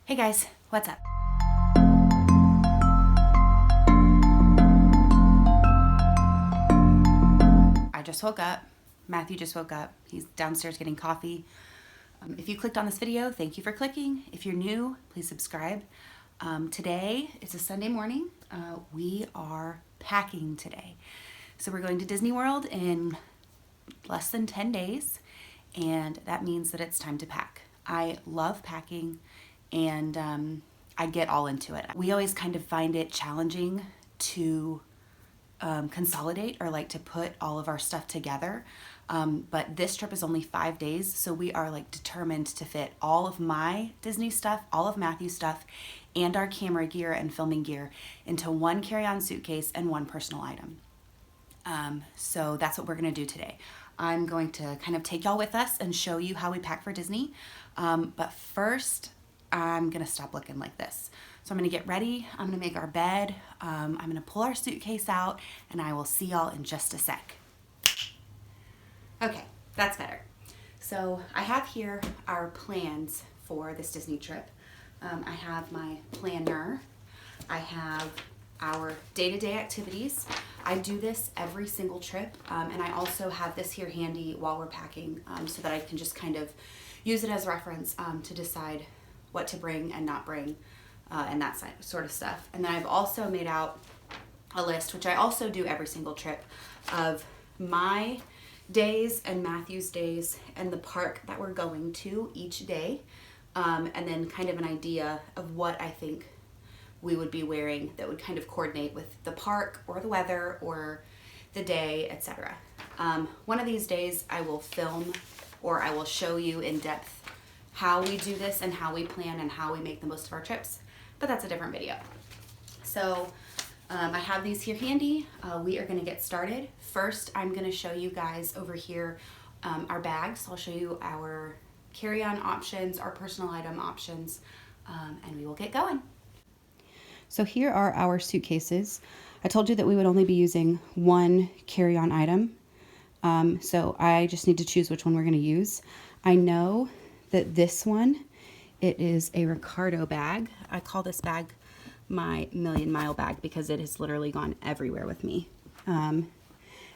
Hey guys, what's up? I just woke up. Matthew just woke up. He's downstairs getting coffee. If you clicked on this video, thank you for clicking. If you're new, please subscribe. Today, it's a Sunday morning. We are packing today. So we're going to Disney World in less than 10 days, and that means that it's time to pack. I love packing, and I get all into it. We always kind of find it challenging to consolidate or like to put all of our stuff together. But this trip is only 5 days, so we are like determined to fit all of my Disney stuff, all of Matthew's stuff, and our camera gear and filming gear into one carry-on suitcase and one personal item. So that's what we're gonna do today. I'm going to kind of take y'all with us and show you how we pack for Disney. But first, I'm gonna stop looking like this. So I'm gonna get ready, I'm gonna make our bed, I'm gonna pull our suitcase out, and I will see y'all in just a sec. Okay, that's better. So I have here our plans for this Disney trip. I have my planner, I have our day-to-day activities. I do this every single trip, and I also have this here handy while we're packing, so that I can just kind of use it as reference to decide what to bring and not bring, and that sort of stuff. And then I've also made out a list, which I also do every single trip, of my days and Matthew's days and the park that we're going to each day, and then kind of an idea of what I think we would be wearing that would kind of coordinate with the park or the weather or the day, etc. One of these days I will film, or I will show you in depth how we do this and how we plan and how we make the most of our trips, but that's a different video. So I have these here handy. We are going to get started. First, I'm going to show you guys over here our bags. I'll show you our carry-on options, our personal item options, and we will get going. So here are our suitcases. I told you that we would only be using one carry-on item, so I just need to choose which one we're going to use. I know that this one, it is a Ricardo bag. I call this bag my million-mile bag because it has literally gone everywhere with me. And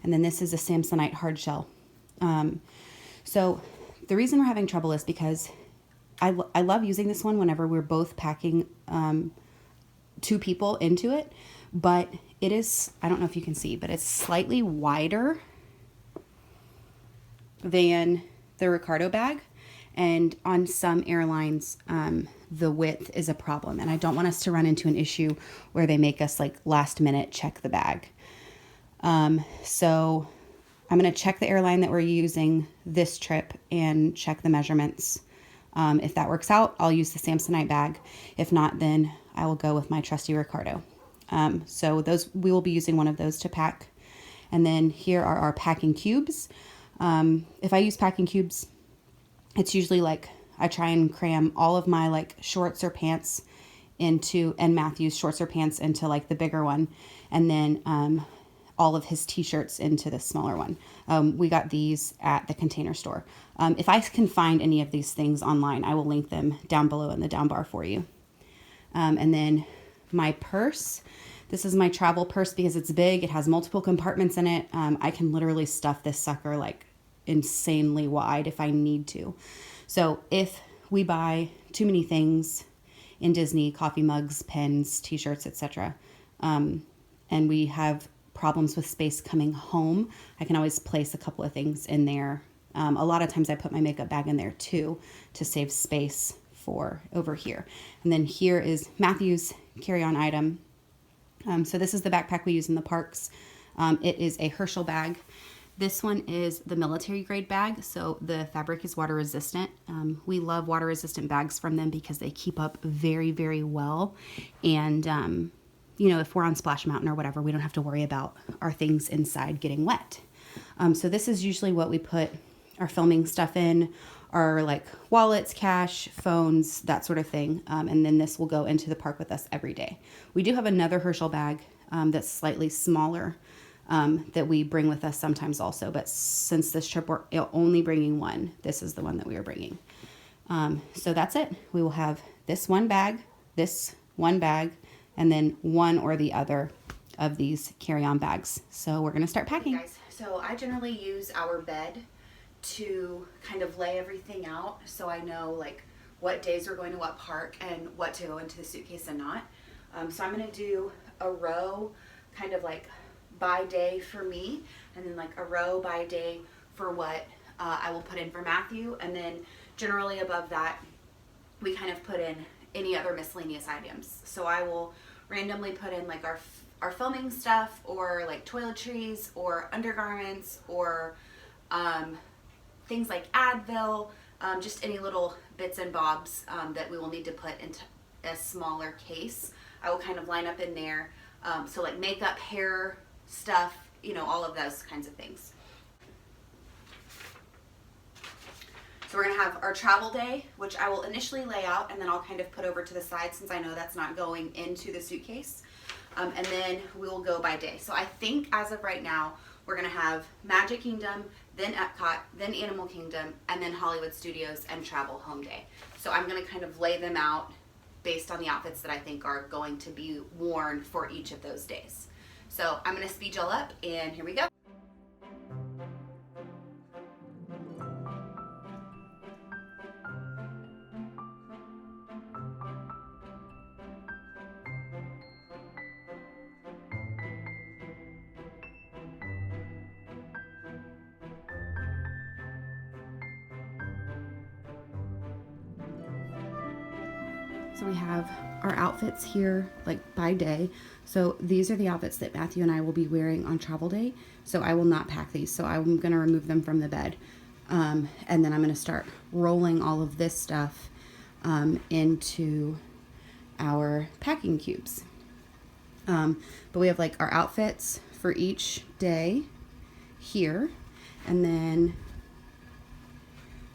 then this is a Samsonite hard shell. So the reason we're having trouble is because I love using this one whenever we're both packing two people into it, but it is, I don't know if you can see, but it's slightly wider than the Ricardo bag. And on some airlines, the width is a problem. And I don't want us to run into an issue where they make us like last minute check the bag. So I'm going to check the airline that we're using this trip and check the measurements. If that works out, I'll use the Samsonite bag. If not, then I will go with my trusty Ricardo. So we will be using one of those to pack. And then here are our packing cubes. If I use packing cubes, it's usually like I try and cram all of my like shorts or pants into, and Matthew's shorts or pants into like the bigger one, and then all of his t-shirts into the smaller one. We got these at the Container Store. If I can find any of these things online, I will link them down below in the down bar for you. And then my purse. This is my travel purse because it's big. It has multiple compartments in it. I can literally stuff this sucker like insanely wide if I need to. So if we buy too many things in Disney, coffee mugs, pens, t-shirts, etc., and we have problems with space coming home, I can always place a couple of things in there. A lot of times I put my makeup bag in there too to save space for over here. And then here is Matthew's carry-on item. So this is the backpack we use in the parks. It is a HERSCHEL bag. This one is the military grade bag, so the fabric is water resistant. We love water resistant bags from them because they keep up very, very well. And, you know, if we're on Splash Mountain or whatever, we don't have to worry about our things inside getting wet. So this is usually what we put our filming stuff in, our like wallets, cash, phones, that sort of thing. And then this will go into the park with us every day. We do have another HERSCHEL bag that's slightly smaller, that we bring with us sometimes also. But since this trip we're only bringing one, this is the one that we are bringing. So that's it. We will have this one bag, and then one or the other of these carry-on bags. So we're gonna start packing. Okay, guys, so I generally use our bed to kind of lay everything out so I know like what days we're going to what park and what to go into the suitcase and not. So I'm gonna do a row kind of like by day for me, and then like a row by day for what I will put in for Matthew, and then generally above that we kind of put in any other miscellaneous items. So I will randomly put in like our filming stuff, or like toiletries, or undergarments, or things like Advil, just any little bits and bobs that we will need to put into a smaller case. I will kind of line up in there. So like makeup, hair stuff, you know, all of those kinds of things. So we're gonna have our travel day, which I will initially lay out and then I'll kind of put over to the side since I know that's not going into the suitcase. And then we will go by day. So I think as of right now, we're gonna have Magic Kingdom, then Epcot, then Animal Kingdom, and then Hollywood Studios and Travel Home Day. So I'm gonna kind of lay them out based on the outfits that I think are going to be worn for each of those days. So I'm gonna speed y'all up, and here we go. So we have our outfits here like by day. So these are the outfits that Matthew and I will be wearing on travel day. So I will not pack these. So I'm going to remove them from the bed. And then I'm going to start rolling all of this stuff into our packing cubes. But we have like our outfits for each day here. And then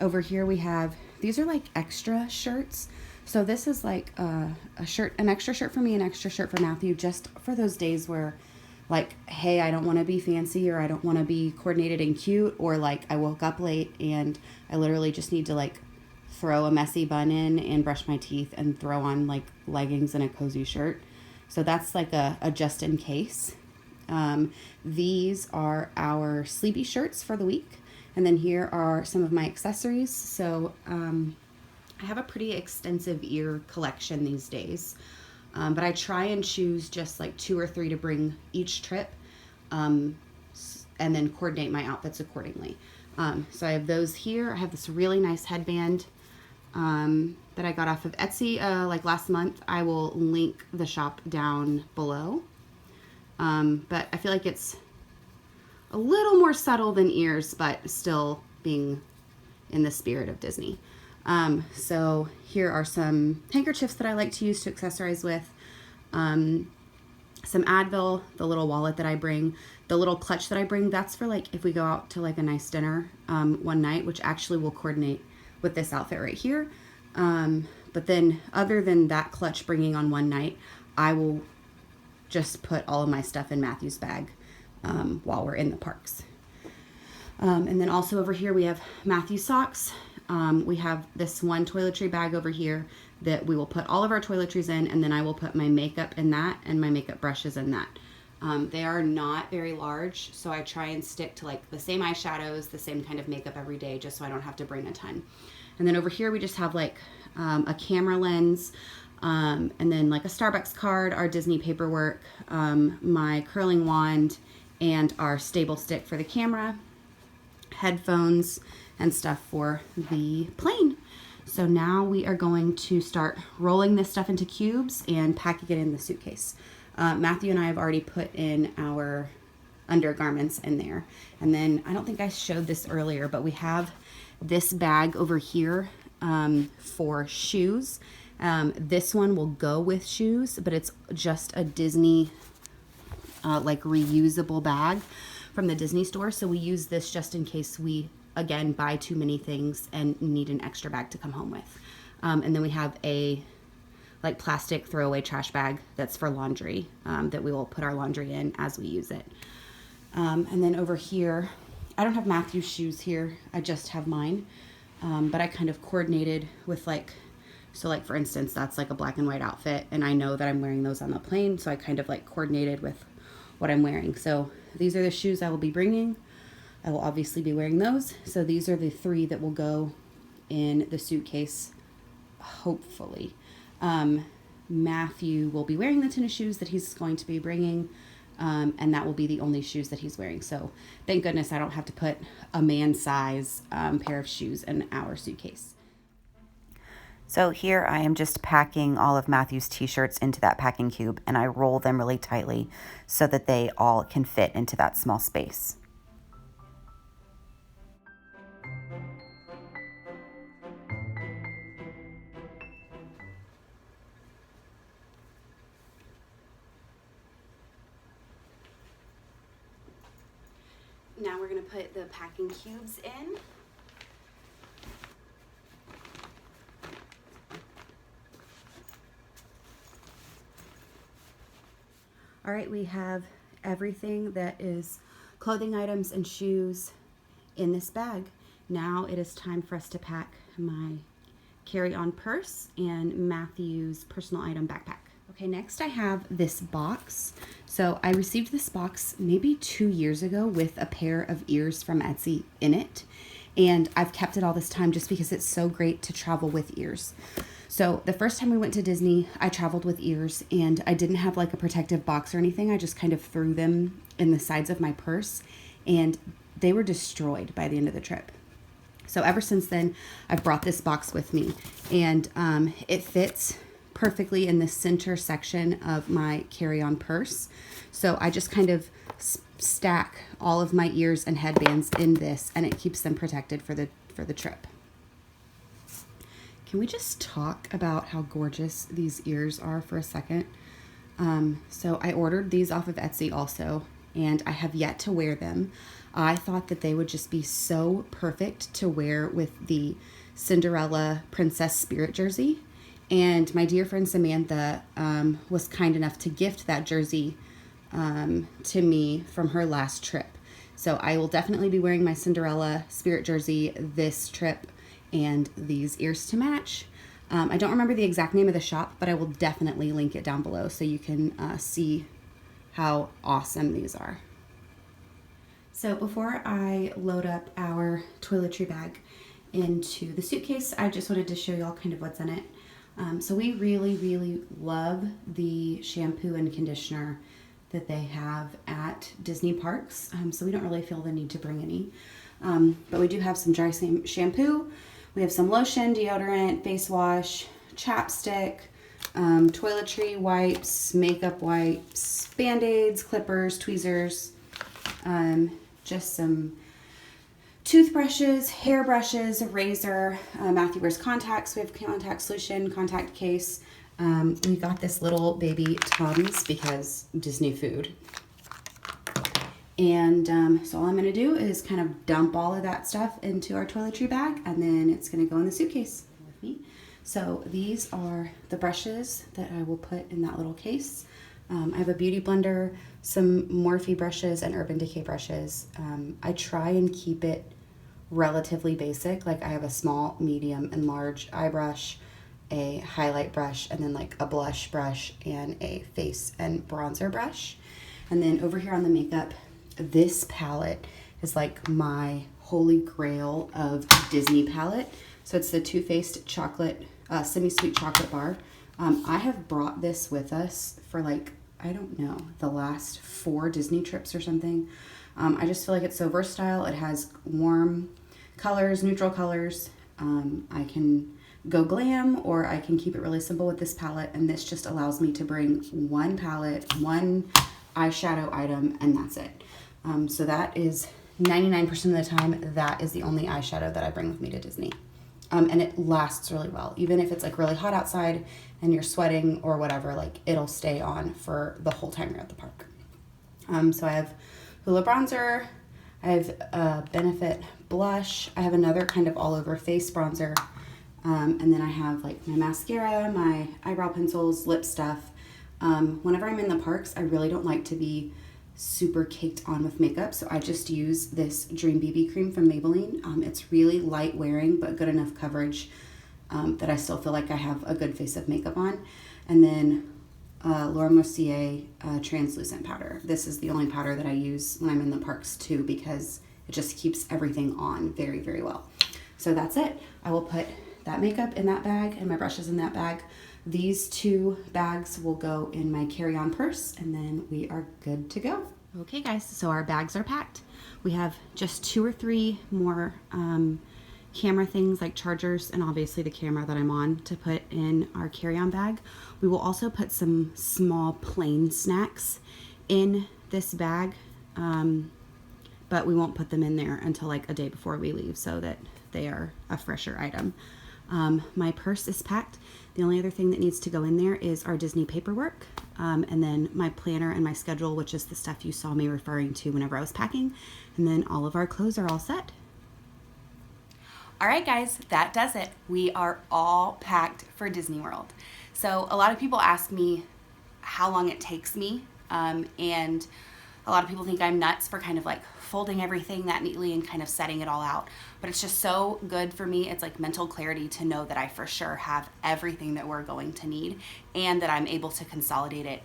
over here we have, these are like extra shirts. So this is like a shirt, an extra shirt for me, an extra shirt for Matthew, just for those days where like, hey, I don't want to be fancy, or I don't want to be coordinated and cute, or like I woke up late and I literally just need to like throw a messy bun in and brush my teeth and throw on like leggings and a cozy shirt. So that's like a just in case. These are our sleepy shirts for the week. And then here are some of my accessories. So, I have a pretty extensive ear collection these days, but I try and choose just like 2 or 3 to bring each trip, and then coordinate my outfits accordingly. So I have those here. I have this really nice headband that I got off of Etsy like last month. I will link the shop down below, but I feel like it's a little more subtle than ears, but still being in the spirit of Disney. So here are some handkerchiefs that I like to use to accessorize with, some Advil, the little wallet that I bring, the little clutch that I bring, that's for like if we go out to like a nice dinner one night, which actually will coordinate with this outfit right here. But then other than that clutch bringing on one night, I will just put all of my stuff in Matthew's bag while we're in the parks. And then also over here we have Matthew's socks. We have this one toiletry bag over here that we will put all of our toiletries in, and then I will put my makeup in that and my makeup brushes in that. They are not very large, so I try and stick to like the same eyeshadows, the same kind of makeup every day, just so I don't have to bring a ton. And then over here we just have like a camera lens, and then like a Starbucks card, our Disney paperwork, my curling wand, and our stable stick for the camera, headphones, and stuff for the plane. So now we are going to start rolling this stuff into cubes and packing it in the suitcase. Matthew and I have already put in our undergarments in there. And then I don't think I showed this earlier, but we have this bag over here for shoes. This one will go with shoes, but it's just a Disney like reusable bag from the Disney store. So we use this just in case we again buy too many things and need an extra bag to come home with. And then we have a like plastic throwaway trash bag that's for laundry, that we will put our laundry in as we use it. And then over here, I don't have Matthew's shoes here, I just have mine, but I kind of coordinated with like So like for instance, that's like a black and white outfit, and I know that I'm wearing those on the plane, so I kind of like coordinated with what I'm wearing. So these are the shoes I will be bringing. I will obviously be wearing those. So these are the 3 that will go in the suitcase, hopefully. Matthew will be wearing the tennis shoes that he's going to be bringing, and that will be the only shoes that he's wearing. So thank goodness I don't have to put a man-size pair of shoes in our suitcase. So here I am just packing all of Matthew's t-shirts into that packing cube, and I roll them really tightly so that they all can fit into that small space. Now we're going to put the packing cubes in. All right, we have everything that is clothing items and shoes in this bag. Now it is time for us to pack my carry-on purse and Matthew's personal item backpack. Okay, next I have this box. So I received this box maybe 2 years ago with a pair of ears from Etsy in it. And I've kept it all this time just because it's so great to travel with ears. So the first time we went to Disney, I traveled with ears, and I didn't have like a protective box or anything. I just kind of threw them in the sides of my purse, and they were destroyed by the end of the trip. So ever since then, I've brought this box with me, and it fits perfectly in the center section of my carry-on purse. So I just kind of stack all of my ears and headbands in this, and it keeps them protected for the trip. Can we just talk about how gorgeous these ears are for a second? So I ordered these off of Etsy also, and I have yet to wear them. I thought that they would just be so perfect to wear with the Cinderella Princess Spirit jersey. And my dear friend Samantha was kind enough to gift that jersey to me from her last trip. So I will definitely be wearing my Cinderella Spirit jersey this trip, and these ears to match. I don't remember the exact name of the shop, but I will definitely link it down below so you can see how awesome these are. So before I load up our toiletry bag into the suitcase, I just wanted to show you all kind of what's in it. So we really love the shampoo and conditioner that they have at Disney parks. So we don't really feel the need to bring any. But we do have some dry shampoo. We have some lotion, deodorant, face wash, chapstick, toiletry wipes, makeup wipes, Band-Aids, clippers, tweezers, just some toothbrushes, hairbrushes, a razor. Matthew wears contacts. We have contact solution, contact case. We got this little baby Tums because Disney food. And so all I'm going to do is kind of dump all of that stuff into our toiletry bag, and then it's going to go in the suitcase with me. So these are the brushes that I will put in that little case. I have a beauty blender, some Morphe brushes, and Urban Decay brushes. I try and keep it relatively basic. Like I have a small, medium, and large eye brush, a highlight brush, and then like a blush brush and a face and bronzer brush. And then over here on the makeup, this palette is like my holy grail of Disney palette. So it's the Too Faced chocolate, semi-sweet chocolate bar. I have brought this with us for like, I don't know, the last 4 Disney trips or something. I just feel like it's so versatile. It has warm colors, neutral colors. I can go glam, or I can keep it really simple with this palette. And this just allows me to bring one palette, one eyeshadow item, and that's it. So that is 99% of the time, that is the only eyeshadow that I bring with me to Disney. And it lasts really well. Even if it's like really hot outside and you're sweating or whatever, like it'll stay on for the whole time you're at the park. So I have Hoola bronzer, I have Benefit blush, I have another kind of all over face bronzer, and then I have like my mascara, my eyebrow pencils, lip stuff. Whenever I'm in the parks, I really don't like to be super caked on with makeup, so I just use this Dream BB cream from Maybelline. It's really light wearing but good enough coverage that I still feel like I have a good face of makeup on. And then Laura Mercier translucent powder. This is the only powder that I use when I'm in the parks too, because it just keeps everything on very, very well. So that's it. I will put that makeup in that bag and my brushes in that bag. These 2 bags will go in my carry-on purse, and then we are good to go. Okay guys, so our bags are packed. We have just 2 or 3 more camera things like chargers and obviously the camera that I'm on to put in our carry-on bag. We will also put some small plain snacks in this bag, but we won't put them in there until like a day before we leave so that they are a fresher item. My purse is packed. The only other thing that needs to go in there is our Disney paperwork, and then my planner and my schedule, which is the stuff you saw me referring to whenever I was packing, and then all of our clothes are all set. All right, guys, that does it. We are all packed for Disney World. So a lot of people ask me how long it takes me, and a lot of people think I'm nuts for kind of like folding everything that neatly and kind of setting it all out. But it's just so good for me. It's like mental clarity to know that I for sure have everything that we're going to need and that I'm able to consolidate it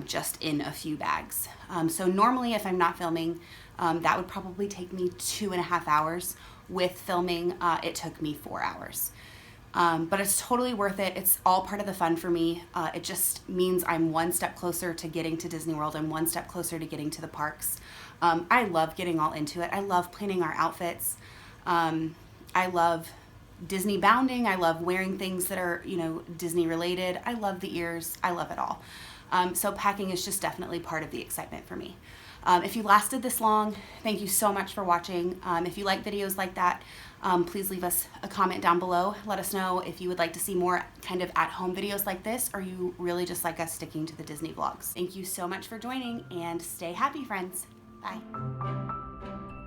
just in a few bags. So normally if I'm not filming, that would probably take me 2.5 hours. With filming, it took me 4 hours. But it's totally worth it. It's all part of the fun for me. It just means I'm one step closer to getting to Disney World and one step closer to getting to the parks. I love getting all into it. I love planning our outfits. I love Disney bounding. I love wearing things that are, you know, Disney related. I love the ears. I love it all. So packing is just definitely part of the excitement for me. If you lasted this long, thank you so much for watching. If you like videos like that, please leave us a comment down below. Let us know if you would like to see more kind of at-home videos like this, or you really just like us sticking to the Disney vlogs. Thank you so much for joining, and stay happy, friends. Bye.